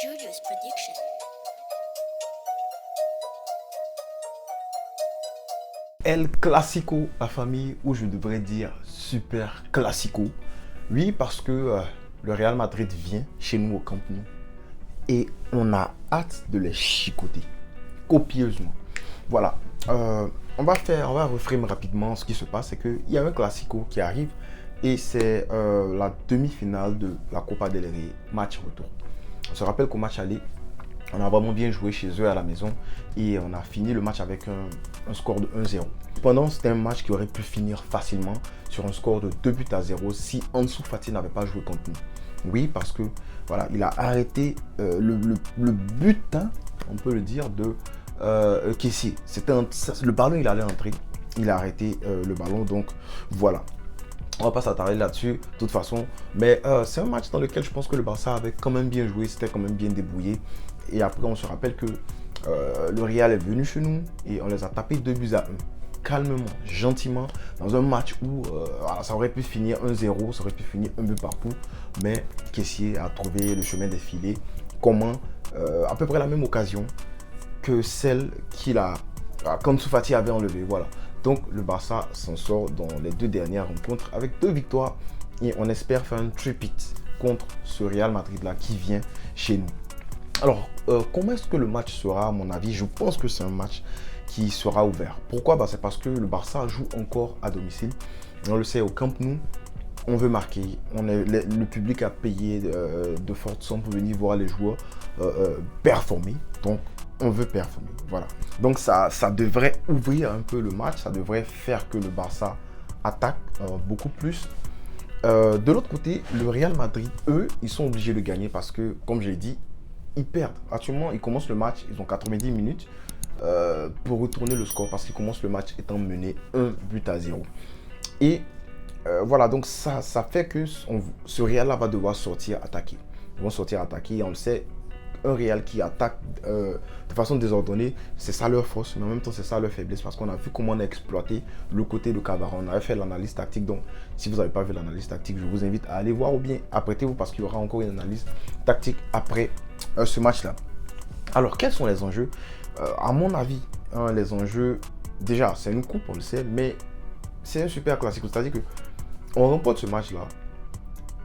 Julius Prediction. El Clasico, la famille, ou je devrais dire Super Clasico. Oui, parce que le Real Madrid vient chez nous au Camp Nou et on a hâte de les chicoter copieusement. Voilà, on va reframer rapidement ce qui se passe. C'est qu'il y a un Clasico qui arrive et c'est la demi-finale de la Copa del Rey, match retour. On se rappelle qu'au match aller, on a vraiment bien joué chez eux à la maison et on a fini le match avec un score de 1-0. Cependant, c'était un match qui aurait pu finir facilement sur un score de 2-0 si Ansu Fati n'avait pas joué contre nous. Oui, parce que voilà, il a arrêté le butin, on peut le dire, de Kessie. Le ballon, il allait entrer. Il a arrêté le ballon, donc voilà. On va pas s'attarder là-dessus, de toute façon. Mais c'est un match dans lequel je pense que le Barça avait quand même bien joué, c'était quand même bien débrouillé. Et après, on se rappelle que le Real est venu chez nous et on les a tapés 2-1. Calmement, gentiment, dans un match où ça aurait pu finir 1-0, ça aurait pu finir un but partout. Mais Kessié a trouvé le chemin des filets. Comment à peu près la même occasion que celle qu'Ansu Fati avait enlevée. Voilà. Donc le Barça s'en sort dans les deux dernières rencontres avec 2 victoires et on espère faire un tripit contre ce Real Madrid là qui vient chez nous. Alors comment est-ce que le match sera à mon avis? Je pense que c'est un match qui sera ouvert. Pourquoi? C'est parce que le Barça joue encore à domicile. On le sait, au Camp Nou, on veut marquer. Le public a payé de fortes sommes pour venir voir les joueurs performer. Donc on veut performer, voilà. Donc ça devrait ouvrir un peu le match, ça devrait faire que le Barça attaque beaucoup plus. De l'autre côté, le Real Madrid, eux, ils sont obligés de gagner parce que, comme je l'ai dit, ils perdent. Actuellement, ils commencent le match, ils ont 90 minutes pour retourner le score parce qu'ils commencent le match étant mené 1-0. Et voilà, donc ça fait que ce Real-là va devoir sortir attaquer. Ils vont sortir attaquer et on le sait, un Real qui attaque de façon désordonnée, c'est ça leur force, mais en même temps c'est ça leur faiblesse parce qu'on a vu comment on a exploité le côté de Cavara. On avait fait l'analyse tactique, donc si vous n'avez pas vu l'analyse tactique, je vous invite à aller voir ou bien apprêtez-vous parce qu'il y aura encore une analyse tactique après ce match-là. Alors quels sont les enjeux? À mon avis, les enjeux, déjà c'est une coupe, on le sait, mais c'est un super classique, c'est-à-dire que on remporte ce match-là,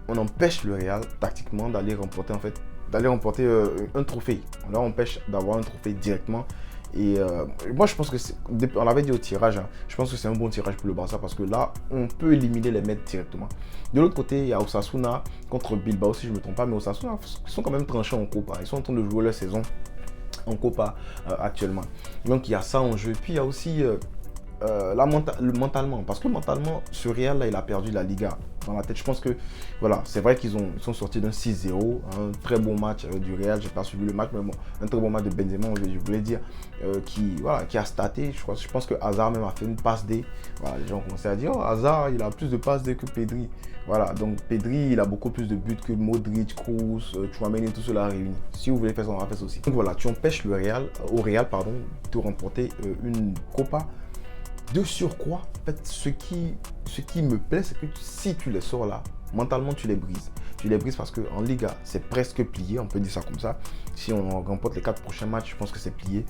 on empêche le Real tactiquement d'aller remporter un trophée. On leur empêche d'avoir un trophée directement. Et moi, je pense que on l'avait dit au tirage, je pense que c'est un bon tirage pour le Barça parce que là, on peut éliminer les maîtres directement. De l'autre côté, il y a Osasuna contre Bilbao, si je ne me trompe pas, mais Osasuna, ils sont quand même tranchés en Copa. Ils sont en train de jouer leur saison en Copa actuellement. Donc, il y a ça en jeu. Puis, il y a aussi mentalement, parce que mentalement, ce Real là, il a perdu la Liga dans la tête. Je pense que voilà, c'est vrai qu'ils sont sortis d'un 6-0, un très bon match du Real. J'ai pas suivi le match, mais bon, un très bon match de Benzema, je voulais dire, qui a staté. Je pense que Hazard même a fait une passe D. Voilà, les gens ont commencé à dire, oh, Hazard, il a plus de passes D que Pedri. Voilà, donc Pedri, il a beaucoup plus de buts que Modric, Kroos, Tchouaméni, tout cela réuni. Si vous voulez faire ça, on va faire ça aussi. Donc voilà, tu empêches au Real, de remporter une Copa. De surcroît, en fait, ce qui me plaît, c'est que si tu les sors là, mentalement, tu les brises. Tu les brises parce qu'en Liga, c'est presque plié, on peut dire ça comme ça. Si on remporte les 4 prochains matchs, je pense que c'est plié.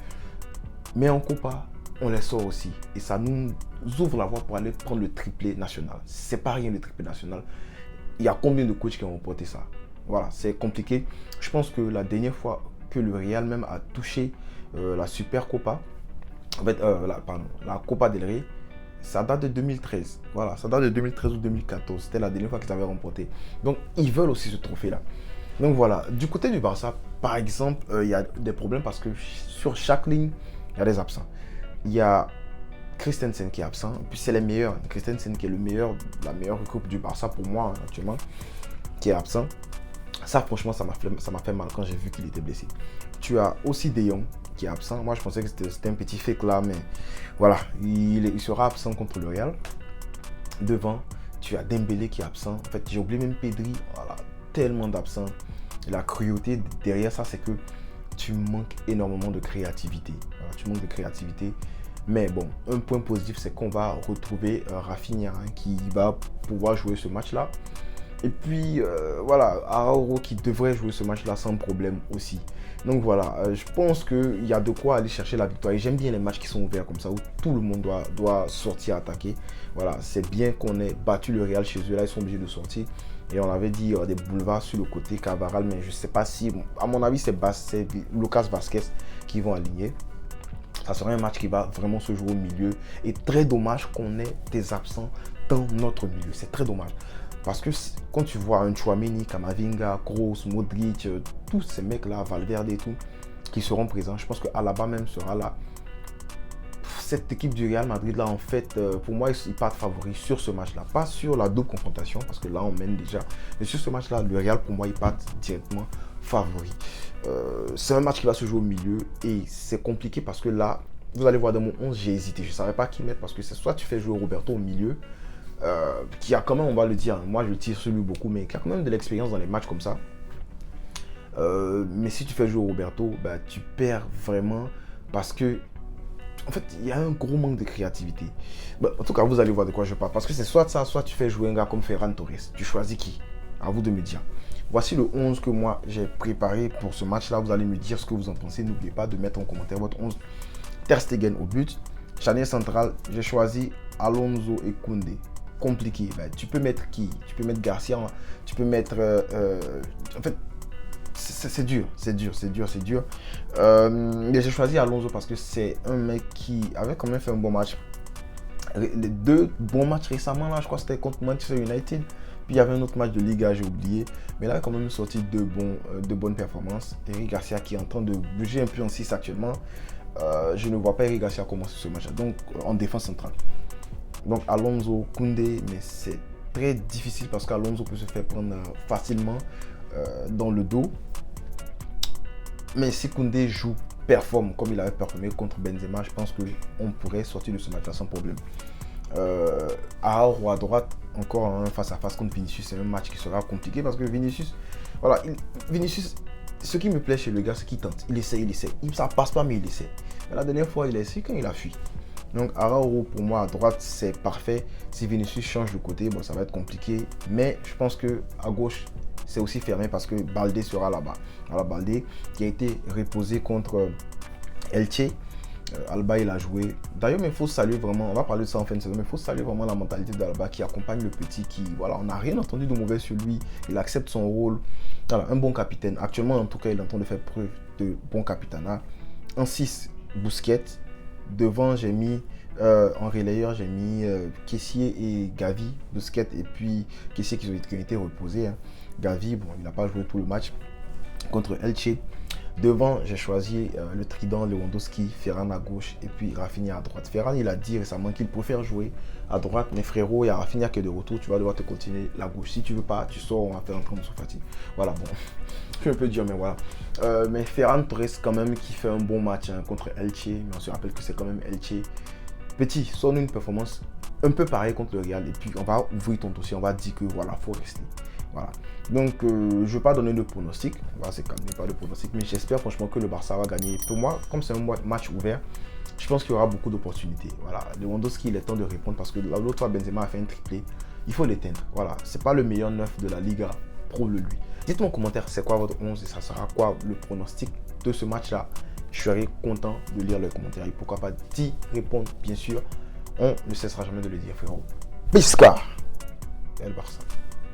Mais en Copa, on les sort aussi. Et ça nous ouvre la voie pour aller prendre le triplé national. C'est pas rien le triplé national. Il y a combien de coachs qui ont remporté ça? Voilà, c'est compliqué. Je pense que la dernière fois que le Real même a touché la Super Copa, en fait, la Copa del Rey, ça date de 2013. Voilà, ça date de 2013 ou 2014. C'était la dernière fois qu'ils avaient remporté. Donc, ils veulent aussi ce trophée-là. Donc, voilà. Du côté du Barça, par exemple, il y a des problèmes parce que sur chaque ligne, il y a des absents. Il y a Christensen qui est absent. Et puis, c'est les meilleurs. Christensen qui est la meilleure recrue du Barça pour moi, actuellement, qui est absent. Ça, franchement, ça m'a fait mal quand j'ai vu qu'il était blessé. Tu as aussi De Jong qui est absent. Moi, je pensais que c'était un petit fake là, mais voilà, il sera absent contre le Real. Devant, tu as Dembélé qui est absent. En fait, j'ai oublié même Pedri. Voilà, tellement d'absents. La cruauté derrière ça, c'est que tu manques énormément de créativité. Voilà, tu manques de créativité. Mais bon, un point positif, c'est qu'on va retrouver Rafinha qui va pouvoir jouer ce match-là. Et puis, voilà, Araujo qui devrait jouer ce match-là sans problème aussi. Donc voilà, je pense qu'il y a de quoi aller chercher la victoire. Et j'aime bien les matchs qui sont ouverts comme ça, où tout le monde doit sortir attaquer. Voilà, c'est bien qu'on ait battu le Real chez eux. Là, ils sont obligés de sortir. Et on avait dit des boulevards sur le côté Carvajal, mais je ne sais pas si, à mon avis, c'est Lucas Vázquez qui vont aligner. Ça sera un match qui va vraiment se jouer au milieu. Et très dommage qu'on ait des absents dans notre milieu. C'est très dommage. Parce que quand tu vois un Tchouaméni, Camavinga, Kroos, Modric, tous ces mecs-là, Valverde et tout, qui seront présents, je pense que Alaba même sera là. Cette équipe du Real Madrid là, en fait, pour moi, ils partent favoris sur ce match-là. Pas sur la double confrontation, parce que là, on mène déjà. Mais sur ce match-là, le Real, pour moi, ils partent directement favoris. C'est un match qui va se jouer au milieu et c'est compliqué parce que là, vous allez voir dans mon 11, j'ai hésité. Je ne savais pas qui mettre parce que c'est soit tu fais jouer Roberto au milieu, qui a quand même, on va le dire, moi je tire sur lui beaucoup, mais qui a quand même de l'expérience dans les matchs comme ça. Mais si tu fais jouer Roberto, bah, tu perds vraiment parce que, en fait, il y a un gros manque de créativité. Bah, en tout cas, vous allez voir de quoi je parle. Parce que c'est soit ça, soit tu fais jouer un gars comme Ferran Torres. Tu choisis qui? À vous de me dire. Voici le 11 que moi j'ai préparé pour ce match-là. Vous allez me dire ce que vous en pensez. N'oubliez pas de mettre en commentaire votre 11. Ter Stegen au but. Charnière centrale, j'ai choisi Alonso et Koundé. Compliqué. Ben, tu peux mettre qui? Tu peux mettre Garcia. Tu peux mettre... en fait, c'est dur. Mais j'ai choisi Alonso parce que c'est un mec qui avait quand même fait un bon match. Les deux bons matchs récemment, là, je crois que c'était contre Manchester United. Puis il y avait un autre match de Liga, j'ai oublié. Mais là, il a quand même sorti de bonnes performances. Eric Garcia qui est en train de bouger un peu en 6 actuellement. Je ne vois pas Eric Garcia commencer ce match-là. Donc, en défense centrale. Donc, Alonso, Koundé, mais c'est très difficile parce qu'Alonso peut se faire prendre facilement dans le dos. Mais si Koundé performe comme il avait performé contre Benzema, je pense qu'on pourrait sortir de ce match-là sans problème. À droite, encore un face-à-face contre Vinicius, c'est un match qui sera compliqué parce que Vinicius, voilà, Vinicius, ce qui me plaît chez le gars, c'est qu'il tente, il essaie. Ça passe pas, mais il essaie. Mais la dernière fois, il a essayé quand il a fui. Donc Araujo, pour moi, à droite, c'est parfait. Si Vinicius change de côté, bon, ça va être compliqué. Mais je pense que à gauche, c'est aussi fermé parce que Baldé sera là-bas. Alors Baldé qui a été reposé contre Elche. Alba, il a joué. D'ailleurs, il faut saluer vraiment, on va parler de ça en fin de saison, mais il faut saluer vraiment la mentalité d'Alba qui accompagne le petit, qui, voilà, on n'a rien entendu de mauvais sur lui. Il accepte son rôle. Voilà, un bon capitaine. Actuellement, en tout cas, il est en train de faire preuve de bon capitanat. En 6, Busquets. Devant, j'ai mis, en relayeur, j'ai mis Kessié et Gavi. Busquets et puis Kessié qui ont été reposés. Hein. Gavi, bon, il n'a pas joué tout le match contre Elche. Devant, j'ai choisi le trident Lewandowski, Ferran à gauche et puis Rafinha à droite. Ferran, il a dit récemment qu'il préfère jouer à droite, mais frérot, il y a Rafinha qui est de retour, tu vas devoir te continuer la gauche. Si tu veux pas, tu sors, on va faire entrer Moussa Fati. Voilà, bon, je peux dire, mais voilà. Mais Ferran Torres, quand même, qui fait un bon match hein, contre Elche, mais on se rappelle que c'est quand même Elche. Petit, sonne une performance un peu pareille contre le Real, et puis on va ouvrir ton dossier, on va dire que voilà, faut rester. Voilà. Donc, je ne vais pas donner de pronostic. Voilà, c'est calmé, pas de pronostic. Mais j'espère franchement que le Barça va gagner. Pour moi, comme c'est un match ouvert, je pense qu'il y aura beaucoup d'opportunités. Voilà. Lewandowski, il est temps de répondre parce que l'autre fois, Benzema a fait un triplé. Il faut l'éteindre. Voilà. C'est pas le meilleur neuf de la Liga. Prouve-le lui. Dites-moi en commentaire, c'est quoi votre 11 et ça sera quoi le pronostic de ce match-là. Je serai content de lire les commentaires et pourquoi pas d'y répondre, bien sûr. On ne cessera jamais de le dire, frérot. Biscar et le Barça.